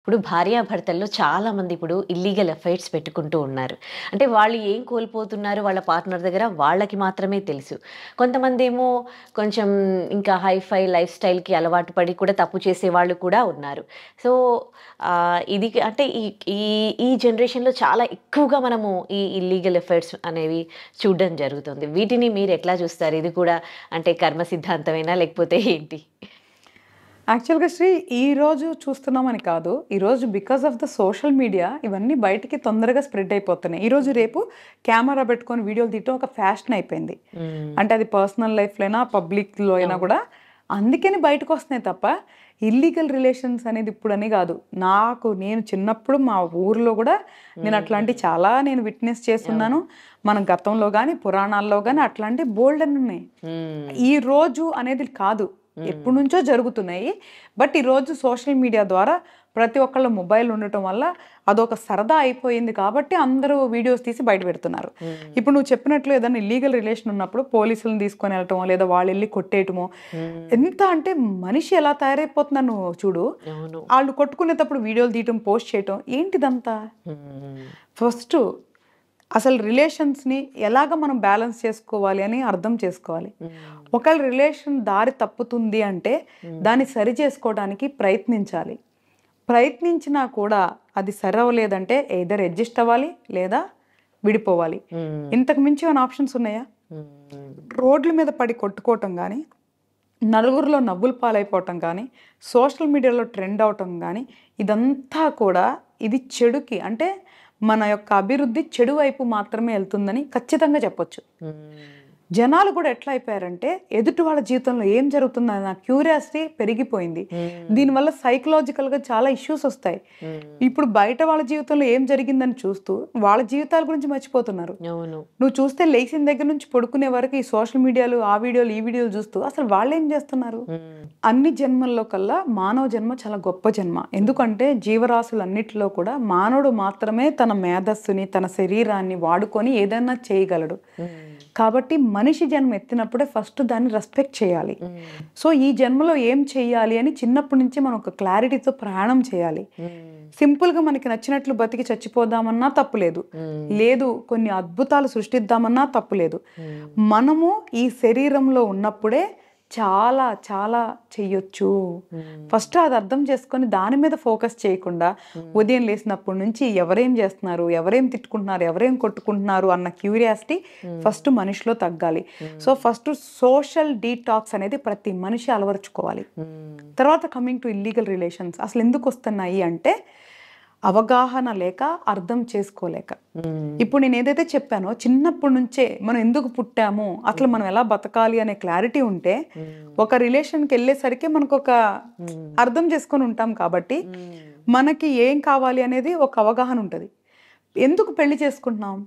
ఇప్పుడు భార్యాభర్తల్లో చాలామంది ఇప్పుడు ఇల్లీగల్ అఫైర్స్ పెట్టుకుంటూ ఉన్నారు. అంటే వాళ్ళు ఏం కోల్పోతున్నారు వాళ్ళ పార్ట్నర్ దగ్గర వాళ్ళకి మాత్రమే తెలుసు. కొంతమందేమో కొంచెం ఇంకా హైఫై లైఫ్ స్టైల్‌కి అలవాటు పడి కూడా తప్పు చేసేవాళ్ళు కూడా ఉన్నారు. సో, ఇది అంటే ఈ ఈ ఈ జనరేషన్‌లో చాలా ఎక్కువగా మనము ఈ ఇల్లీగల్ అఫైర్స్ అనేవి చూడడం జరుగుతుంది. వీటిని మీరు ఎట్లా చూస్తారు? ఇది కూడా అంటే కర్మ సిద్ధాంతమేనా? లేకపోతే ఏంటి? యాక్చువల్‌గా ఈరోజు చూస్తున్నామని కాదు. ఈరోజు because of the social media ఇవన్నీ బయటికి తొందరగా స్ప్రెడ్ అయిపోతున్నాయి. ఈరోజు రేపు కెమెరా పెట్టుకొని వీడియోలు తీయటం ఒక ఫ్యాషన్ అయిపోయింది. అంటే అది పర్సనల్ లైఫ్‌లో అయినా, పబ్లిక్‌లో అయినా కూడా అందుకని బయటకొస్తున్నాయి తప్ప ఇల్లీగల్ రిలేషన్స్ అనేది ఇప్పుడని కాదు. నేను చిన్నప్పుడు మా ఊర్లో కూడా నేను అట్లాంటివి చాలా విట్నెస్ చేస్తున్నాను. మన గతంలో గాని, పురాణాల్లో గాని అట్లాంటివి బోలెడన్ని ఉన్నాయి. ఈ రోజు అనేది కాదు. ఎప్పటి నుంచో జరుగుతున్నాయి. బట్ ఈరోజు సోషల్ మీడియా ద్వారా ప్రతి ఒక్కళ్ళ మొబైల్ ఉండటం వల్ల అదొక సరదా అయిపోయింది కాబట్టి అందరూ వీడియోస్ తీసి బయట పెడుతున్నారు. ఇప్పుడు నువ్వు చెప్పినట్లు ఏదైనా ఇల్లీగల్ రిలేషన్ ఉన్నప్పుడు పోలీసులను తీసుకొని వెళ్ళటమో లేదా వాళ్ళు వెళ్ళి కొట్టేయటమో ఎంత అంటే మనిషి ఎలా తయారైపోతున్నారు నువ్వు చూడు. వాళ్ళు కొట్టుకునేటప్పుడు వీడియోలు తీయటం పోస్ట్ చేయటం ఏంటిదంతా? ఫస్ట్ అసలు రిలేషన్స్ని ఎలాగ మనం బ్యాలెన్స్ చేసుకోవాలి అని అర్థం చేసుకోవాలి. ఒకవేళ రిలేషన్ దారి తప్పుతుంది అంటే దాన్ని సరి చేసుకోవడానికి ప్రయత్నించాలి. ప్రయత్నించినా కూడా అది సరవలేదంటే ఎయిదర్ అడ్జస్ట్ అవ్వాలి లేదా విడిపోవాలి. ఇంతకు మించి ఏమైనా ఆప్షన్స్ ఉన్నాయా? రోడ్ల మీద పడి కొట్టుకోవటం కానీ, నలుగురిలో నవ్వులు పాలైపోవటం కానీ, సోషల్ మీడియాలో ట్రెండ్ అవటం కానీ ఇదంతా కూడా ఇది చెడుకి అంటే మన యొక్క అభివృద్ధి చెడు వైపు మాత్రమే వెళ్తుందని ఖచ్చితంగా చెప్పొచ్చు. జనాలు కూడా ఎట్లా అయిపోయారంటే ఎదుటి వాళ్ళ జీవితంలో ఏం జరుగుతుందన్న క్యూరియాసిటీ పెరిగిపోయింది. దీనివల్ల సైకలాజికల్గా చాలా ఇష్యూస్ వస్తాయి. ఇప్పుడు బయట వాళ్ళ జీవితంలో ఏం జరిగిందని చూస్తూ వాళ్ళ జీవితాల గురించి మర్చిపోతున్నారు. నువ్వు చూస్తే లేచిన దగ్గర నుంచి పడుకునే వరకు ఈ సోషల్ మీడియాలు ఆ వీడియోలు ఈ వీడియోలు చూస్తూ అసలు వాళ్ళు ఏం చేస్తున్నారు? అన్ని జన్మల్లో కల్లా మానవ జన్మ చాలా గొప్ప జన్మ. ఎందుకంటే జీవరాశులన్నిటిలో కూడా మానవుడు మాత్రమే తన మేధస్సుని తన శరీరాన్ని వాడుకొని ఏదైనా చేయగలడు. కాబట్టి మనిషి జన్మ ఎత్తినప్పుడే ఫస్ట్ దాన్ని రెస్పెక్ట్ చేయాలి. సో ఈ జన్మలో ఏం చేయాలి అని చిన్నప్పటి నుంచి మనం ఒక క్లారిటీతో ప్రయాణం చేయాలి. సింపుల్గా మనకి నచ్చినట్లు బతికి చచ్చిపోదామన్నా తప్పులేదు, లేదు కొన్ని అద్భుతాలు సృష్టిద్దామన్నా తప్పులేదు. మనము ఈ శరీరంలో ఉన్నప్పుడే చాలా చాలా చెయ్యొచ్చు. ఫస్ట్ అది అర్థం చేసుకొని దాని మీద ఫోకస్ చేయకుండా ఉదయం లేసినప్పటి నుంచి ఎవరేం చేస్తున్నారు, ఎవరేం తిట్టుకుంటున్నారు, ఎవరేం కొట్టుకుంటున్నారు అన్న క్యూరియాసిటీ ఫస్ట్ మనిషిలో తగ్గాలి. సో ఫస్ట్ సోషల్ డీటాక్స్ అనేది ప్రతి మనిషి అలవరుచుకోవాలి. తర్వాత కమింగ్ టు ఇల్లీగల్ రిలేషన్స్ అసలు ఎందుకు వస్తున్నాయి అంటే అవగాహన లేక, అర్థం చేసుకోలేక. ఇప్పుడు నేను ఏదైతే చెప్పానో చిన్నప్పటి నుంచే మనం ఎందుకు పుట్టాము, అసలు మనం ఎలా బతకాలి అనే క్లారిటీ ఉంటే ఒక రిలేషన్కి వెళ్ళేసరికి మనకు ఒక అర్థం చేసుకొని ఉంటాం కాబట్టి మనకి ఏం కావాలి అనేది ఒక అవగాహన ఉంటుంది. ఎందుకు పెళ్లి చేసుకుంటున్నాం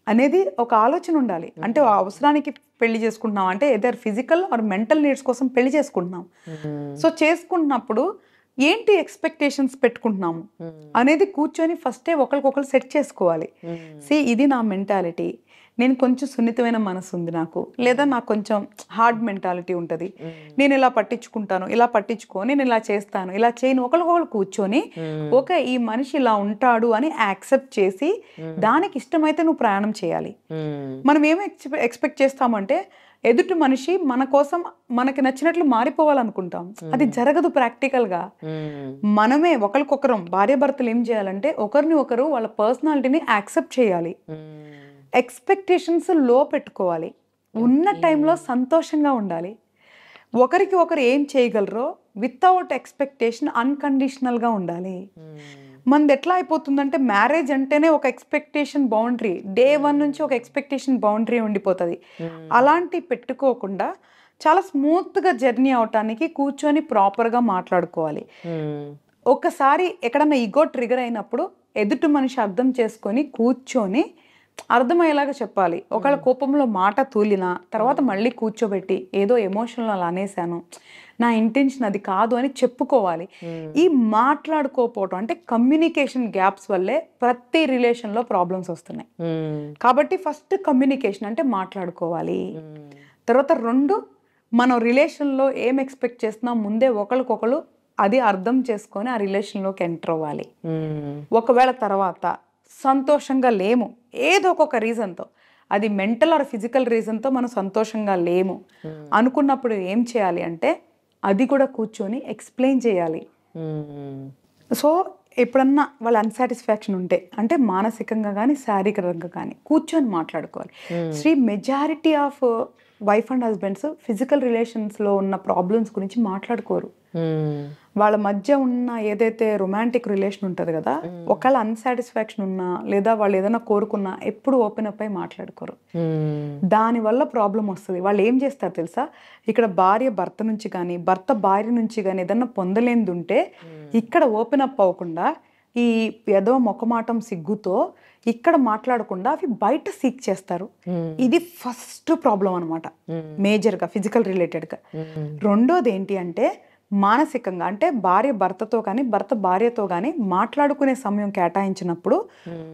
అనేది ఒక ఆలోచన ఉండాలి. అంటే అవసరానికి పెళ్లి చేసుకుంటున్నాం అంటే either physical are mental needs కోసం పెళ్లి చేసుకుంటున్నాం. సో చేసుకుంటున్నప్పుడు ఏంటి ఎక్స్పెక్టేషన్స్ పెట్టుకుంటున్నాము అనేది కూర్చొని ఫస్టే ఒకరికొకరు సెట్ చేసుకోవాలి. ఇది నా మెంటాలిటీ, నేను కొంచెం సున్నితమైన మనసు ఉంది నాకు, లేదా నాకు కొంచెం హార్డ్ మెంటాలిటీ ఉంటుంది, నేను ఇలా పట్టించుకుంటాను, ఇలా పట్టించుకో, నేను ఇలా చేస్తాను, ఇలా చేయను, ఒకరికొకరు కూర్చొని ఓకే ఈ మనిషి ఇలా ఉంటాడు అని యాక్సెప్ట్ చేసి దానికి ఇష్టమైతే నువ్వు ప్రయాణం చేయాలి. మనం ఏమి ఎక్స్పెక్ట్ చేస్తామంటే ఎదుటి మనిషి మన కోసం మనకి నచ్చినట్లు మారిపోవాలనుకుంటాం. అది జరగదు ప్రాక్టికల్గా. మనమే ఒకరికొకరం భార్యాభర్తలు ఏం చేయాలంటే ఒకరిని ఒకరు వాళ్ళ పర్సనాలిటీని యాక్సెప్ట్ చేయాలి. ఎక్స్పెక్టేషన్స్ లో పెట్టుకోవాలి. ఉన్న టైంలో సంతోషంగా ఉండాలి. ఒకరికి ఒకరు ఏం చేయగలరో వితౌట్ ఎక్స్పెక్టేషన్ అన్కండిషనల్గా ఉండాలి. మనది ఎట్లా అయిపోతుందంటే మ్యారేజ్ అంటేనే ఒక ఎక్స్పెక్టేషన్ బౌండరీ, డే 1 నుంచి ఒక ఎక్స్పెక్టేషన్ బౌండరీ ఉండిపోతుంది. అలాంటి పెట్టుకోకుండా చాలా స్మూత్గా జర్నీ అవటానికి కూర్చొని ప్రాపర్గా మాట్లాడుకోవాలి. ఒకసారి ఎక్కడన్నా ఈగో ట్రిగర్ అయినప్పుడు ఎదుటి మనిషి అర్థం చేసుకొని కూర్చొని అర్థమయ్యేలాగా చెప్పాలి. ఒకవేళ కోపంలో మాట తూలినా తర్వాత మళ్ళీ కూర్చోబెట్టి ఏదో ఎమోషనల్ అలా అనేసాను, నా ఇంటెన్షన్ అది కాదు అని చెప్పుకోవాలి. ఈ మాట్లాడుకోకపోవటం అంటే కమ్యూనికేషన్ గ్యాప్స్ వల్లే ప్రతి రిలేషన్లో ప్రాబ్లమ్స్ వస్తున్నాయి. కాబట్టి ఫస్ట్ కమ్యూనికేషన్ అంటే మాట్లాడుకోవాలి. తర్వాత 2 మనం రిలేషన్లో ఏం ఎక్స్పెక్ట్ చేస్తున్నాం ముందే ఒకరికొకరు అది అర్థం చేసుకొని ఆ రిలేషన్లోకి ఎంటర్ అవ్వాలి. ఒకవేళ తర్వాత సంతోషంగా లేము ఏదో ఒక రీజన్తో, అది మెంటల్ ఆర్ ఫిజికల్ రీజన్తో మనం సంతోషంగా లేము అనుకున్నప్పుడు ఏం చేయాలి అంటే అది కూడా కూర్చొని ఎక్స్ప్లెయిన్ చేయాలి. సో ఎప్పుడన్నా వాళ్ళ అన్సాటిస్ఫాక్షన్ ఉంటే అంటే మానసికంగా కానీ శారీరకంగా కానీ కూర్చొని మాట్లాడుకోవాలి. Majority of wife and husbands physical రిలేషన్స్లో ఉన్న ప్రాబ్లమ్స్ గురించి మాట్లాడుకోరు. వాళ్ళ మధ్య ఉన్న ఏదైతే రొమాంటిక్ రిలేషన్ ఉంటుంది కదా, ఒకవేళ అన్సాటిస్ఫాక్షన్ ఉన్నా లేదా వాళ్ళు ఏదైనా కోరుకున్నా ఎప్పుడు ఓపెన్ అప్ అయి మాట్లాడుకోరు. దానివల్ల ప్రాబ్లం వస్తుంది. వాళ్ళు ఏం చేస్తారు తెలుసా, ఇక్కడ భార్య భర్త నుంచి కానీ భర్త భార్య నుంచి కానీ ఏదన్నా పొందలేనిది ఉంటే ఇక్కడ ఓపెన్ అప్ అవ్వకుండా ఈ ఏదో మొక్కమాటం సిగ్గుతో ఇక్కడ మాట్లాడకుండా అవి బయట సీక్ చేస్తారు. ఇది ఫస్ట్ ప్రాబ్లం అనమాట, మేజర్గా ఫిజికల్ రిలేటెడ్గా. రెండోది ఏంటి అంటే మానసికంగా, అంటే భార్య భర్తతో కానీ భర్త భార్యతో కానీ మాట్లాడుకునే సమయం కేటాయించినప్పుడు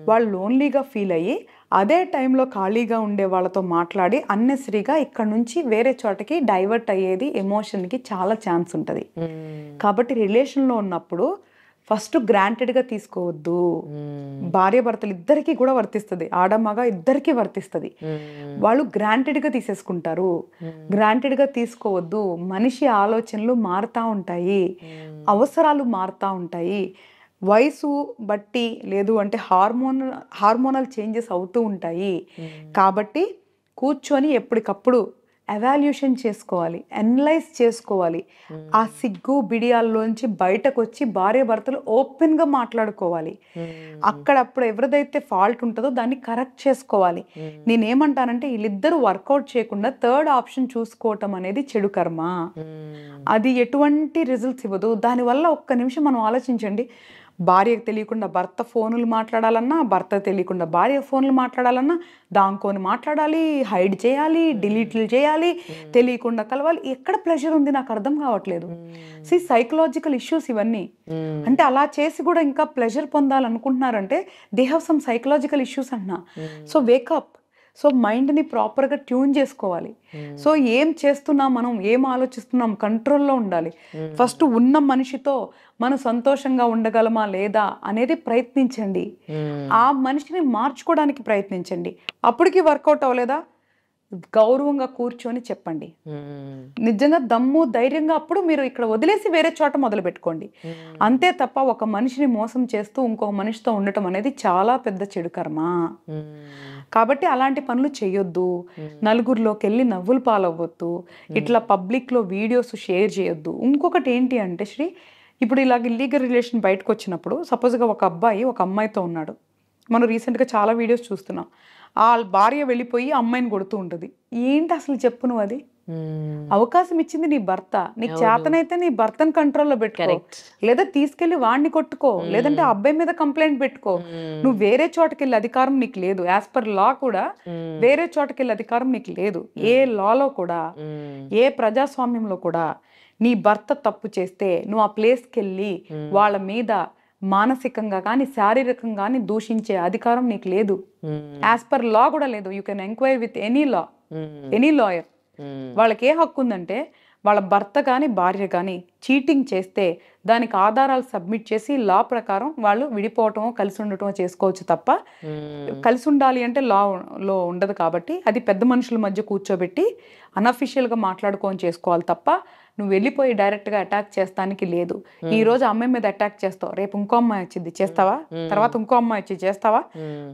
వాళ్ళు లోన్లీగా ఫీల్ అయ్యి అదే టైంలో ఖాళీగా ఉండే వాళ్ళతో మాట్లాడి అన్నెసరీగా ఇక్కడ నుంచి వేరే చోటకి డైవర్ట్ అయ్యేది ఎమోషన్కి చాలా ఛాన్స్ ఉంటుంది. కాబట్టి రిలేషన్లో ఉన్నప్పుడు ఫస్ట్ గ్రాంటెడ్గా తీసుకోవద్దు. భార్య భర్తలు ఇద్దరికి కూడా వర్తిస్తుంది, ఆడమగ ఇద్దరికి వర్తిస్తుంది. వాళ్ళు గ్రాంటెడ్గా తీసేసుకుంటారు. గ్రాంటెడ్గా తీసుకోవద్దు. మనిషి ఆలోచనలు మారుతూ ఉంటాయి, అవసరాలు మారుతూ ఉంటాయి, వయసు బట్టి లేదు అంటే హార్మోనల్ చేంజెస్ అవుతూ ఉంటాయి. కాబట్టి కూర్చొని ఎప్పటికప్పుడు ఎవాల్యూషన్ చేసుకోవాలి, అనలైజ్ చేసుకోవాలి. ఆ సిగ్గు బిడియాల్లోంచి బయటకు వచ్చి భార్య భర్తలు ఓపెన్గా మాట్లాడుకోవాలి. అక్కడప్పుడు ఎవరిదైతే ఫాల్ట్ ఉంటుందో దాన్ని కరెక్ట్ చేసుకోవాలి. నేనేమంటానంటే వీళ్ళిద్దరూ వర్కౌట్ చేయకుండా థర్డ్ ఆప్షన్ చూసుకోవటం అనేది చెడు కర్మ. అది ఎటువంటి రిజల్ట్స్ ఇవ్వదు. దానివల్ల ఒక్క నిమిషం మనం ఆలోచించండి, భార్యకు తెలియకుండా భర్త ఫోన్లు మాట్లాడాలన్నా, భర్త తెలియకుండా భార్య ఫోన్లు మాట్లాడాలన్నా దాంకొని మాట్లాడాలి, హైడ్ చేయాలి, డిలీట్లు చేయాలి, తెలియకుండా కలవాలి. ఎక్కడ ప్లెజర్ ఉంది నాకు అర్థం కావట్లేదు. సైకలాజికల్ ఇష్యూస్ ఇవన్నీ. అంటే అలా చేసి కూడా ఇంకా ప్లెజర్ పొందాలనుకుంటున్నారంటే they have some psychological issues అంటున్నా. So wake up. సో మైండ్ని ప్రాపర్గా ట్యూన్ చేసుకోవాలి. సో ఏం చేస్తున్నాం, మనం ఏం ఆలోచిస్తున్నాం, కంట్రోల్లో ఉండాలి. ఫస్ట్ ఉన్న మనిషితో మనం సంతోషంగా ఉండగలమా లేదా అనేది ప్రయత్నించండి. ఆ మనిషిని మార్చుకోవడానికి ప్రయత్నించండి. అప్పటికి వర్కౌట్ అవ్వలేదా గౌరవంగా కూర్చొని చెప్పండి. నిజంగా దమ్ము ధైర్యంగా అప్పుడు మీరు ఇక్కడ వదిలేసి వేరే చోట మొదలు పెట్టుకోండి. అంతే తప్ప ఒక మనిషిని మోసం చేస్తూ ఇంకో మనిషితో ఉండటం అనేది చాలా పెద్ద చెడు కర్మ. కాబట్టి అలాంటి పనులు చేయొద్దు. నలుగురిలోకి వెళ్ళి నవ్వులు పాలవ్వద్దు. ఇట్లా పబ్లిక్లో వీడియోస్ షేర్ చేయొద్దు. ఇంకొకటి ఏంటి అంటే ఇప్పుడు ఇలాగ ఇల్లీగల్ రిలేషన్ బయటకు వచ్చినప్పుడు సపోజ్గా ఒక అబ్బాయి ఒక అమ్మాయితో ఉన్నాడు. మనం రీసెంట్గా చాలా వీడియోస్ చూస్తున్నాం. ఆ భార్య వెళ్ళిపోయి అమ్మాయిని కొడుతూ ఉంటుంది. ఏంటి అసలు చెప్పు నువ్వు? అది అవకాశం ఇచ్చింది నీ భర్త. నీకు చేతనైతే నీ భర్తను కంట్రోల్లో పెట్టుకో, లేదా తీసుకెళ్లి వాడిని కొట్టుకో, లేదంటే అబ్బాయి మీద కంప్లైంట్ పెట్టుకో. నువ్వు వేరే చోటకెళ్ళి అధికారం నీకు లేదు. యాజ్ పర్ లా కూడా వేరే చోటకెళ్ళి అధికారం నీకు లేదు. ఏ లాలో కూడా, ఏ ప్రజాస్వామ్యంలో కూడా నీ భర్త తప్పు చేస్తే నువ్వు ఆ ప్లేస్కి వెళ్ళి వాళ్ళ మీద మానసికంగా కానీ శారీరకంగా కానీ దూషించే అధికారం నీకు లేదు. యాజ్ పర్ లా కూడా లేదు. You can enquiry with any lawyer. వాళ్ళకి ఏ హక్కు ఉందంటే వాళ్ళ భర్త కానీ భార్య కానీ చీటింగ్ చేస్తే దానికి ఆధారాలు సబ్మిట్ చేసి లా ప్రకారం వాళ్ళు విడిపోవటమో కలిసి ఉండటమో చేసుకోవచ్చు తప్ప కలిసి ఉండాలి అంటే లాలో ఉండదు. కాబట్టి అది పెద్ద మనుషుల మధ్య కూర్చోబెట్టి అన్అఫిషియల్గా మాట్లాడుకొని చేసుకోవాలి తప్ప నువ్వు వెళ్ళిపోయి డైరెక్ట్గా అటాక్ చేస్తానికి లేదు. ఈ రోజు అమ్మాయి మీద అటాక్ చేస్తావు, రేపు ఇంకో అమ్మాయి వచ్చింది చేస్తావా, తర్వాత ఇంకో అమ్మాయి వచ్చి చేస్తావా?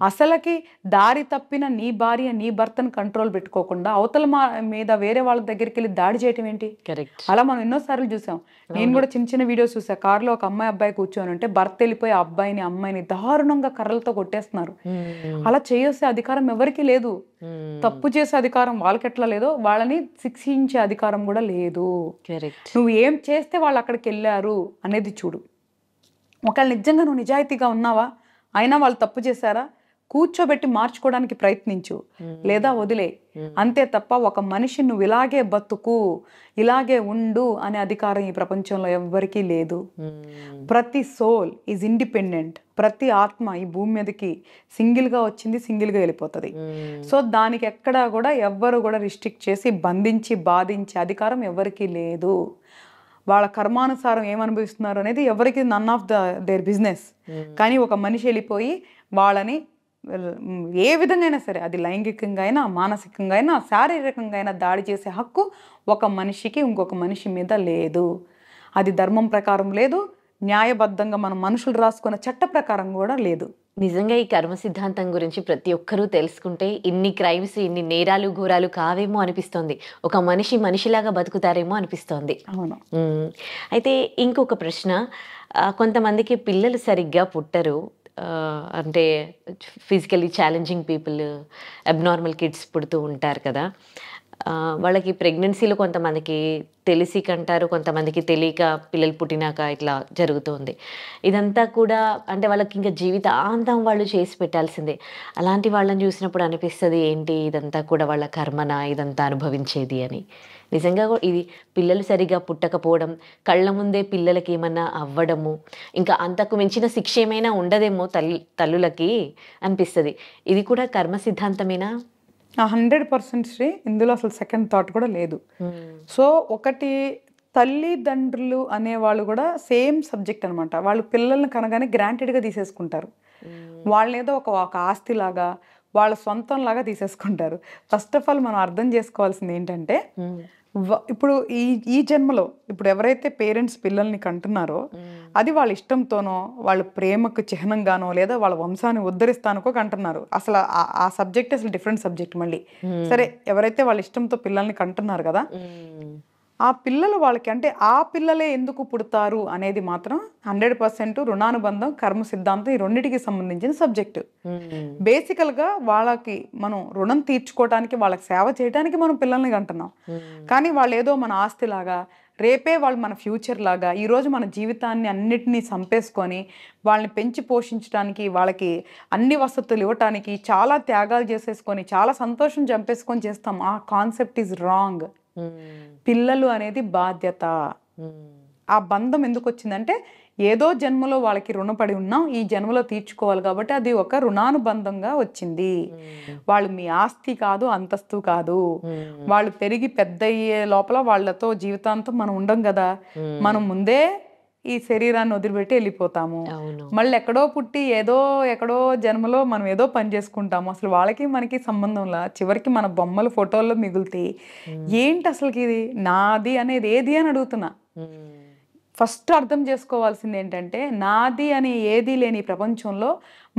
అసలకి దారి తప్పిన నీ భార్య నీ భర్తను కంట్రోల్ పెట్టుకోకుండా అవతల మీద వేరే వాళ్ళ దగ్గరికి వెళ్ళి దాడి చేయటం ఏంటి? అలా మనం ఎన్నోసార్లు చూసాం. నేను కూడా చిన్న చిన్న వీడియోస్ చూసా. కారులో ఒక అమ్మాయి అబ్బాయి కూర్చొని ఉంటే భర్త వెళ్ళిపోయి ఆ అబ్బాయిని అమ్మాయిని దారుణంగా కర్రలతో కొట్టేస్తున్నారు. అలా చేసే అధికారం ఎవరికి లేదు. తప్పు చేసే అధికారం వాళ్ళకి ఎట్లా లేదో వాళ్ళని శిక్షించే అధికారం కూడా లేదు. నువ్వు ఏం చేస్తే వాళ్ళు అక్కడికి వెళ్ళారు అనేది చూడు. ఒకవేళ నిజంగా నువ్వు నిజాయితీగా ఉన్నావా, అయినా వాళ్ళు తప్పు చేశారా, కూర్చోబెట్టి మార్చుకోవడానికి ప్రయత్నించు, లేదా వదిలే. అంతే తప్ప ఒక మనిషి నువ్వు ఇలాగే బతుకు, ఇలాగే ఉండు అనే అధికారం ఈ ప్రపంచంలో ఎవ్వరికీ లేదు. ప్రతి సోల్ ఈజ్ ఇండిపెండెంట్. ప్రతి ఆత్మ ఈ భూమి మీదకి సింగిల్గా వచ్చింది, సింగిల్గా వెళ్ళిపోతుంది. సో దానికి ఎక్కడా కూడా ఎవ్వరు కూడా రిస్ట్రిక్ట్ చేసి బంధించి బాధించే అధికారం ఎవరికీ లేదు. వాళ్ళ కర్మానుసారం ఏమనుభవిస్తున్నారు అనేది ఎవరికి నన్ ఆఫ్ దేర్ బిజినెస్. కానీ ఒక మనిషి వెళ్ళిపోయి వాళ్ళని ఏ విధంగా అయినా సరే, అది లైంగికంగా అయినా, మానసికంగా అయినా, శారీరకంగా అయినా దాడి చేసే హక్కు ఒక మనిషికి ఇంకొక మనిషి మీద లేదు. అది ధర్మం ప్రకారం లేదు, న్యాయబద్ధంగా మనం మనుషులు రాసుకున్న చట్ట ప్రకారం కూడా లేదు. నిజంగా ఈ కర్మ సిద్ధాంతం గురించి ప్రతి ఒక్కరూ తెలుసుకుంటే ఇన్ని క్రైమ్స్, ఇన్ని నేరాలు ఘోరాలు కావేమో అనిపిస్తోంది. ఒక మనిషి మనిషిలాగా బతుకుతారేమో అనిపిస్తోంది. అవును. అయితే ఇంకొక ప్రశ్న, కొంతమందికి పిల్లలు సరిగ్గా పుట్టరు. అంటే physically challenging people, abnormal kids పుడుతూ ఉంటారు కదా. వాళ్ళకి ప్రెగ్నెన్సీలో కొంతమందికి తెలిసి కంటారు, కొంతమందికి తెలియక పిల్లలు పుట్టినాక ఇట్లా జరుగుతుంది. ఇదంతా కూడా అంటే వాళ్ళకి ఇంకా జీవితాంతం వాళ్ళు చేసి పెట్టాల్సిందే. అలాంటి వాళ్ళని చూసినప్పుడు అనిపిస్తుంది, ఏంటి ఇదంతా కూడా వాళ్ళ కర్మనా, ఇదంతా అనుభవించేది అని. నిజంగా ఇది పిల్లలు సరిగా పుట్టకపోవడం, కళ్ళ ముందే పిల్లలకి ఏమన్నా అవ్వడము, ఇంకా అంతకు మించిన శిక్ష ఏమైనా ఉండదేమో తల్లులకి అనిపిస్తుంది. ఇది కూడా కర్మ సిద్ధాంతమేనా? 100% శ్రీ, ఇందులో అసలు సెకండ్ థాట్ కూడా లేదు. సో ఒకటి, తల్లిదండ్రులు అనేవాళ్ళు కూడా సేమ్ సబ్జెక్ట్ అనమాట. వాళ్ళు పిల్లల్ని కనగానే గ్రాంటెడ్గా తీసేసుకుంటారు. వాళ్ళేదో ఒక ఆస్తిలాగా, వాళ్ళ సొంతం లాగా తీసేసుకుంటారు. ఫస్ట్ ఆఫ్ ఆల్ మనం అర్థం చేసుకోవాల్సింది ఏంటంటే, ఇప్పుడు ఈ జన్మలో ఇప్పుడు ఎవరైతే పేరెంట్స్ పిల్లల్ని కంటున్నారో అది వాళ్ళ ఇష్టంతోనో, వాళ్ళ ప్రేమకు చిహ్నంగానో, లేదా వాళ్ళ వంశాన్ని ఉద్ధరిస్తానుకో కంటున్నారు. అసలు ఆ సబ్జెక్ట్ అసలు డిఫరెంట్ సబ్జెక్ట్ మళ్ళీ. సరే, ఎవరైతే వాళ్ళ ఇష్టంతో పిల్లల్ని కంటున్నారు కదా, ఆ పిల్లలు వాళ్ళకి అంటే ఆ పిల్లలే ఎందుకు పుడతారు అనేది మాత్రం 100% రుణానుబంధం, కర్మ సిద్ధాంతం, ఈ రెండింటికి సంబంధించిన సబ్జెక్టు. బేసికల్గా వాళ్ళకి మనం రుణం తీర్చుకోవడానికి, వాళ్ళకి సేవ చేయడానికి మనం పిల్లల్ని కంటున్నాం. కానీ వాళ్ళు ఏదో మన ఆస్తిలాగా, రేపే వాళ్ళు మన ఫ్యూచర్ లాగా, ఈరోజు మన జీవితాన్ని అన్నిటినీ చంపేసుకొని వాళ్ళని పెంచి పోషించడానికి, వాళ్ళకి అన్ని వసతులు ఇవ్వటానికి చాలా త్యాగాలు చేసేసుకొని, చాలా సంతోషం చంపేసుకొని చేస్తాం. ఆ కాన్సెప్ట్ ఈజ్ రాంగ్. పిల్లలు అనేది బాధ్యత. ఆ బంధం ఎందుకు వచ్చిందంటే, ఏదో జన్మలో వాళ్ళకి రుణపడి ఉన్నాం, ఈ జన్మలో తీర్చుకోవాలి కాబట్టి అది ఒక రుణానుబంధంగా వచ్చింది. వాళ్ళు మీ ఆస్తి కాదు, అంతస్తు కాదు. వాళ్ళు పెరిగి పెద్ద అయ్యే లోపల వాళ్ళతో జీవితాంతం మనం ఉండం కదా. మనం ముందే ఈ శరీరాన్ని వదిలిపెట్టి వెళ్ళిపోతాము. మళ్ళీ ఎక్కడో పుట్టి ఎక్కడో జన్మలో మనం ఏదో పని చేసుకుంటాము. అసలు వాళ్ళకి మనకి సంబంధంలా చివరికి మన బొమ్మలు, ఫోటోల్లో మిగులుతాయి. ఏంటి అసలుకి ఇది నాది అనేది ఏది అని అడుగుతున్నా. ఫస్ట్ అర్థం చేసుకోవాల్సింది ఏంటంటే, నాది అని ఏది లేని ప్రపంచంలో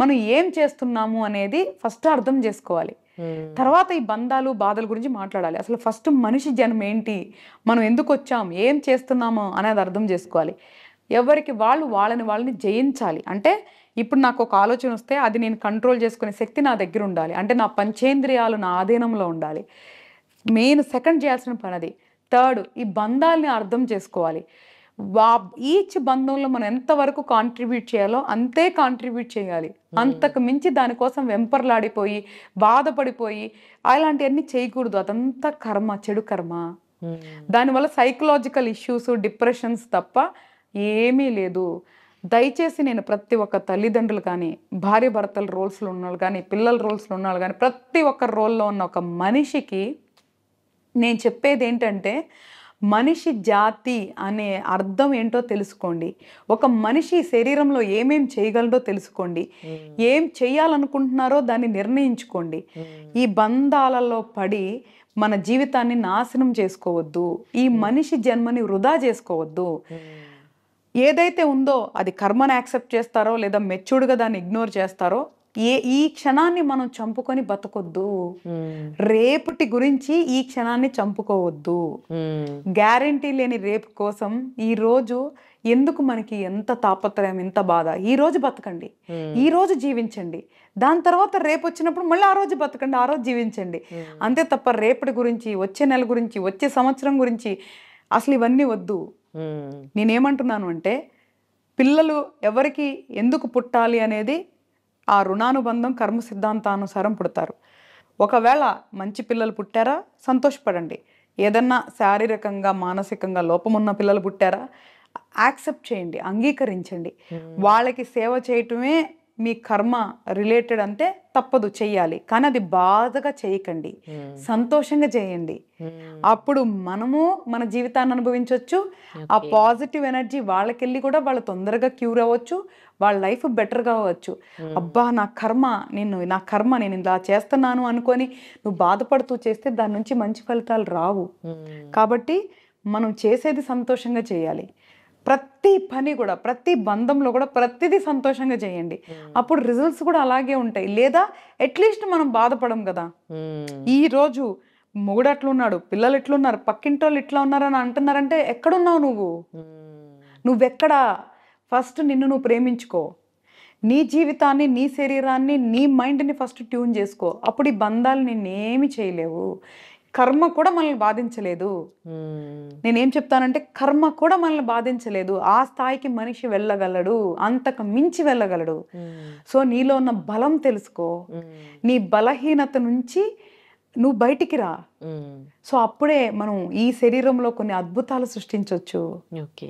మనం ఏం చేస్తున్నాము అనేది ఫస్ట్ అర్థం చేసుకోవాలి. తర్వాత ఈ బంధాలు, బాధల గురించి మాట్లాడాలి. అసలు ఫస్ట్ మనిషి జన్మ ఏంటి, మనం ఎందుకు వచ్చాం, ఏం చేస్తున్నాము అనేది అర్థం చేసుకోవాలి. ఎవరికి వాళ్ళని జయించాలి. అంటే ఇప్పుడు నాకు ఒక ఆలోచన వస్తే అది నేను కంట్రోల్ చేసుకునే శక్తి నా దగ్గర ఉండాలి. అంటే నా పంచేంద్రియాలు నా ఆధీనంలో ఉండాలి. మెయిన్ సెకండ్ చేయాల్సిన పని అది. థర్డ్, ఈ బంధాలని అర్థం చేసుకోవాలి. ఈచ్ బంధంలో మనం ఎంతవరకు కాంట్రిబ్యూట్ చేయాలో అంతే కాంట్రిబ్యూట్ చేయాలి. అంతకు మించి దానికోసం వెంపర్లాడిపోయి, బాధపడిపోయి అలాంటివన్నీ చేయకూడదు. అదంతా కర్మ, చెడు కర్మ. దానివల్ల సైకలాజికల్ ఇష్యూస్, డిప్రెషన్స్ తప్ప ఏమీ లేదు. దయచేసి నేను ప్రతి ఒక్క తల్లిదండ్రులు కానీ, భార్య భర్తల రోల్స్లో ఉన్నవాళ్ళు కానీ, పిల్లల రోల్స్లో ఉన్నవాళ్ళు కానీ, ప్రతి ఒక్క రోల్లో ఉన్న ఒక మనిషికి నేను చెప్పేది ఏంటంటే, మనిషి జాతి అనే అర్థం ఏంటో తెలుసుకోండి. ఒక మనిషి శరీరంలో ఏమేం చేయగలడో తెలుసుకోండి. ఏం చేయాలనుకుంటున్నారో దాన్ని నిర్ణయించుకోండి. ఈ బంధాలలో పడి మన జీవితాన్ని నాశనం చేసుకోవద్దు. ఈ మనిషి జన్మని వృధా చేసుకోవద్దు. ఏదైతే ఉందో అది కర్మని యాక్సెప్ట్ చేస్తారో, లేదా మెచ్యూర్డ్గా దాన్ని ఇగ్నోర్ చేస్తారో, ఈ క్షణాన్ని మనం చంపుకొని బతకొద్దు. రేపటి గురించి ఈ క్షణాన్ని చంపుకోవద్దు. గ్యారంటీ లేని రేపు కోసం ఈ రోజు ఎందుకు మనకి ఎంత తాపత్రయం, ఎంత బాధ. ఈ రోజు బతకండి, ఈ రోజు జీవించండి. దాని తర్వాత రేపు వచ్చినప్పుడు మళ్ళీ ఆ రోజు బతకండి, ఆ రోజు జీవించండి. అంతే తప్ప రేపటి గురించి, వచ్చే నెల గురించి, వచ్చే సంవత్సరం గురించి అసలు ఇవన్నీ వద్దు. నేనేమంటున్నాను అంటే, పిల్లలు ఎవరికి ఎందుకు పుట్టాలి అనేది ఆ రుణానుబంధం కర్మ సిద్ధాంతానుసారం పుడతారు. ఒకవేళ మంచి పిల్లలు పుట్టారా సంతోషపడండి. ఏదన్నా శారీరకంగా మానసికంగా లోపమున్న పిల్లలు పుట్టారా యాక్సెప్ట్ చేయండి, అంగీకరించండి. వాళ్ళకి సేవ చేయటమే మీ కర్మ రిలేటెడ్ అంటే తప్పదు, చెయ్యాలి. కానీ అది బాధగా చేయకండి, సంతోషంగా చేయండి. అప్పుడు మనము మన జీవితాన్ని అనుభవించవచ్చు. ఆ పాజిటివ్ ఎనర్జీ వాళ్ళకెళ్ళి కూడా వాళ్ళు తొందరగా క్యూర్ అవ్వచ్చు, వాళ్ళ లైఫ్ బెటర్గా అవ్వచ్చు. అబ్బా నా కర్మ నేను ఇలా చేస్తున్నాను అనుకొని నువ్వు బాధపడుతూ చేస్తే దాని నుంచి మంచి ఫలితాలు రావు. కాబట్టి మనం చేసేది సంతోషంగా చేయాలి. ప్రతి పని కూడా, ప్రతి బంధంలో కూడా ప్రతిదీ సంతోషంగా చేయండి. అప్పుడు రిజల్ట్స్ కూడా అలాగే ఉంటాయి. లేదా అట్లీస్ట్ మనం బాధపడం కదా. ఈరోజు మొగుడు ఎట్లున్నాడు, పిల్లలు ఎట్లున్నారు, పక్కింటి వాళ్ళు ఇట్లా ఉన్నారని అంటున్నారంటే ఎక్కడున్నావు నువ్వెక్కడా? ఫస్ట్ నిన్ను నువ్వు ప్రేమించుకో. నీ జీవితాన్ని, నీ శరీరాన్ని, నీ మైండ్ని ఫస్ట్ ట్యూన్ చేసుకో. అప్పుడు ఈ బంధాలు నిన్నేమి చేయలేవు. కర్మ కూడా మనల్ని బాధించలేదు. నేనేం చెప్తానంటే కర్మ కూడా మనల్ని బాధించలేదు. ఆ స్థాయికి మనిషి వెళ్ళగలడు, అంతకు మించి వెళ్ళగలడు. సో నీలో ఉన్న బలం తెలుసుకో. నీ బలహీనత నుంచి నువ్వు బయటికి రా. సో అప్పుడే మనం ఈ శరీరంలో కొన్ని అద్భుతాలు సృష్టించవచ్చు. ఓకే.